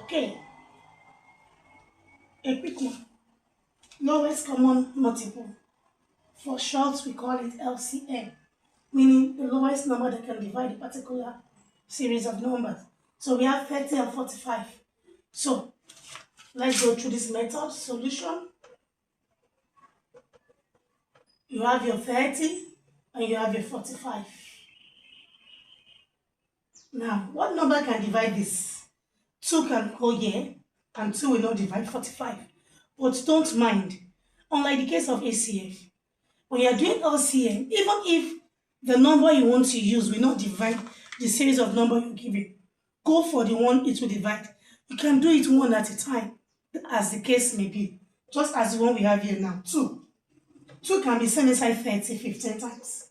Okay, a quick one. Lowest common multiple. For short, we call it L.C.M, meaning the lowest number that can divide a particular series of numbers. So we have 30 and 45. So let's go through this method. Solution. You have your 30 and you have your 45. Now, what number can divide this? 2 can go here and 2 will not divide 45. But don't mind, unlike the case of ACF, when you are doing LCM, even if the number you want to use will not divide the series of number you're given, go for the one it will divide. You can do it one at a time, as the case may be, just as the one we have here now, 2. 2 can be sent inside 30 15 times.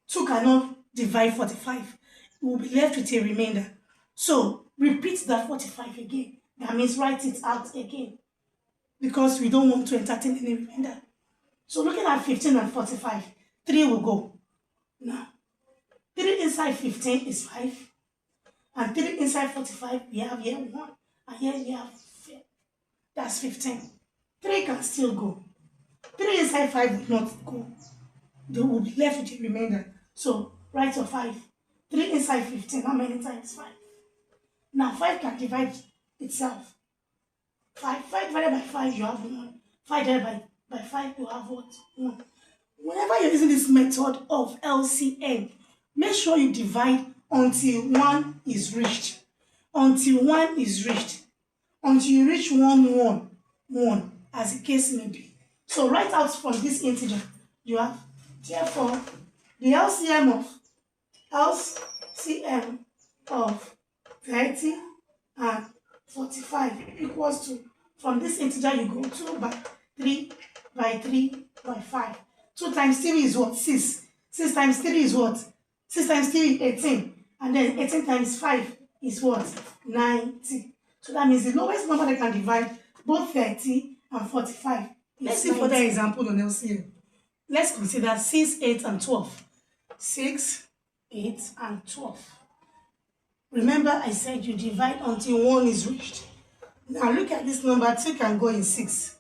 2 cannot divide 45. We will be left with a remainder. So repeat that 45 again. That means write it out again, because we don't want to entertain any remainder. So looking at 15 and 45, 3 will go. Now, 3 inside 15 is 5. And 3 inside 45, we have here 1. And here we have 4. That's 15. 3 can still go. 3 inside 5 will not go. They will be left with a remainder. So write your 5. 3 inside 15, how many times 5? Now 5 can divide itself. 5 divided by 5, you have 1. 5 divided by 5, you have what? 1. Whenever you're using this method of LCM, make sure you divide until 1 is reached. Until 1 is reached. Until you reach 1, 1, as the case may be. So write out from this integer, you have, therefore, the LCM of 30 and 45 equals to, from this integer you go 2 by 3 by 3 by 5. 2 times 3 is what? 6. 6 times 3 is what? 6 times 3 is 18. And then 18 times 5 is what? 90. So that means the lowest number that can divide both 30 and 45. Let's see further example on LCM. Let's consider 6, 8, and 12. 6, 8, and 12. Remember I said you divide until 1 is reached. Now look at this number. 2 can go in 6.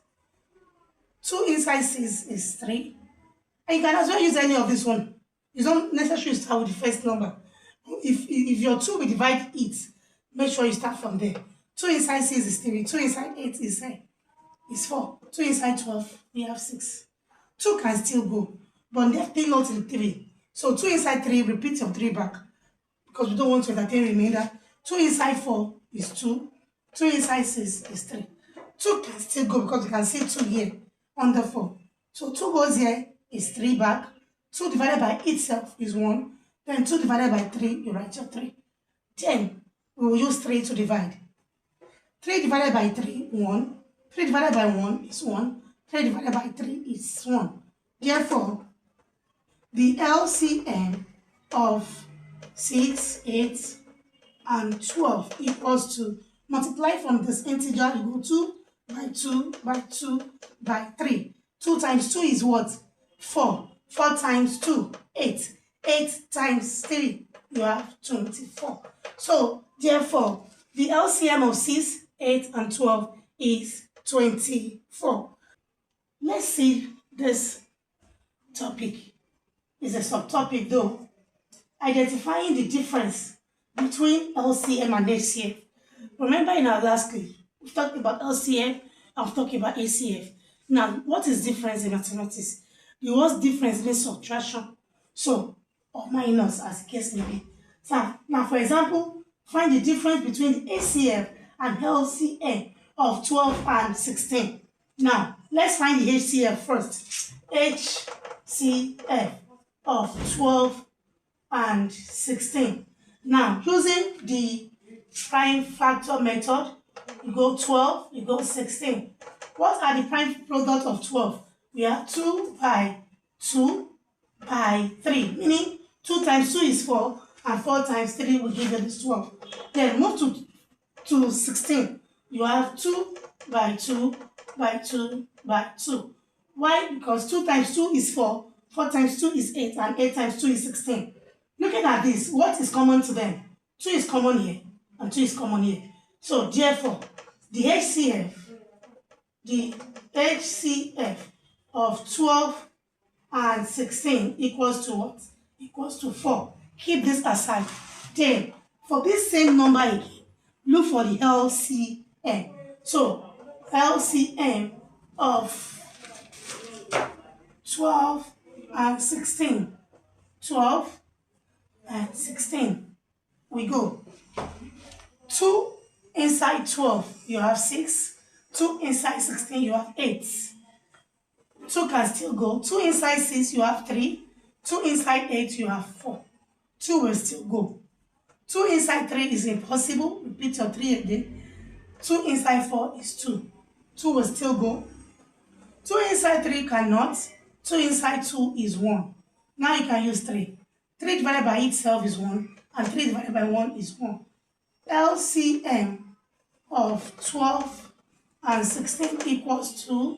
2 inside 6 is 3. And you can as well use any of this one. You don't necessarily start with the first number. If your 2 will divide it, make sure you start from there. 2 inside 6 is 3. 2 inside 8 is 4. 2 inside 12, we have 6. 2 can still go, but definitely not in 3. So 2 inside 3, repeat your 3 back, because we don't want to entertain remainder. 2 inside 4 is 2. 2 inside 6 is 3. 2 can still go because you can see 2 here under 4. So 2 goes here is 3 back. 2 divided by itself is 1. Then 2 divided by 3, you write your 3. Then we will use 3 to divide. 3 divided by 3, 1. 3 divided by 1 is 1. 3 divided by 3 is 1. Therefore, the LCM of 6, 8, and 12 equals to, multiply from this integer, you go 2 by 2 by 2 by 3. 2 times 2 is what? 4. 4 times 2, 8. 8 times 3, you have 24. So, therefore, the LCM of 6, 8, and 12 is 24. Let's see this topic. It's a subtopic though. Identifying the difference between LCM and ACF. Remember in our last clip, we talked about LCM and we talked about ACF. Now, what is difference in mathematics? The word difference means subtraction. So, or minus as the case may be. So, now for example, find the difference between the ACF and LCM of 12 and 16. Now, let's find the HCF first. HCF of 12 and 16. Now, using the prime factor method, you go 12, you go 16. What are the prime product of 12? We have 2 by 2 by 3, meaning 2 times 2 is 4, and 4 times 3 will give you this 12. Then move to 16. You have 2 by 2 by 2 by 2. Why? Because 2 times 2 is 4, 4 times 2 is 8, and 8 times 2 is 16. Looking at this, what is common to them? 2 is common here, and 2 is common here. So therefore, the HCF of 12 and 16 equals to what? Equals to 4. Keep this aside. Then, for this same number again, look for the LCM. So, LCM of 12 and 16. 12 and 16. We go. 2 inside 12, you have 6. 2 inside 16, you have 8. 2 can still go. 2 inside 6, you have 3. 2 inside 8, you have 4. 2 will still go. 2 inside 3 is impossible. Repeat your 3 again. 2 inside 4 is 2. 2 will still go. 2 inside 3 cannot. 2 inside 2 is 1. Now you can use 3. 3 divided by itself is 1. And 3 divided by 1 is 1. LCM of 12 and 16 equals to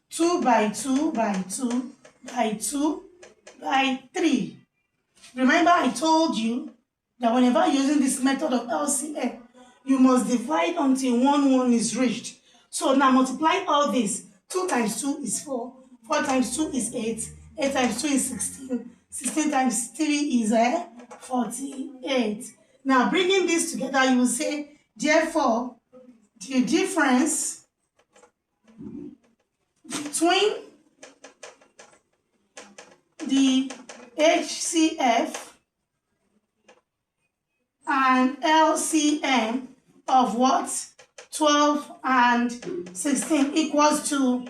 2 by 2 by 2 by 2 by 3. Remember I told you that whenever you're using this method of LCM, you must divide until 1 is reached. So now multiply all this. 2 times 2 is 4. 4 times 2 is 8. 8 times 2 is 16. 16 times 3 is 48. Now bringing this together, you will say, therefore, the difference between the HCF and LCM of what? 12 and 16 equals to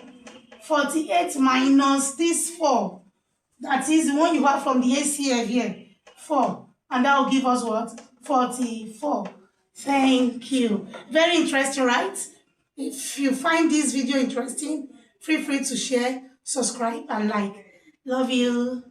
48 minus this 4. That is the one you have from the HCF here, 4. And that will give us what? 44. Thank you. Very interesting, right? If you find this video interesting, feel free to share, subscribe, and like. Love you.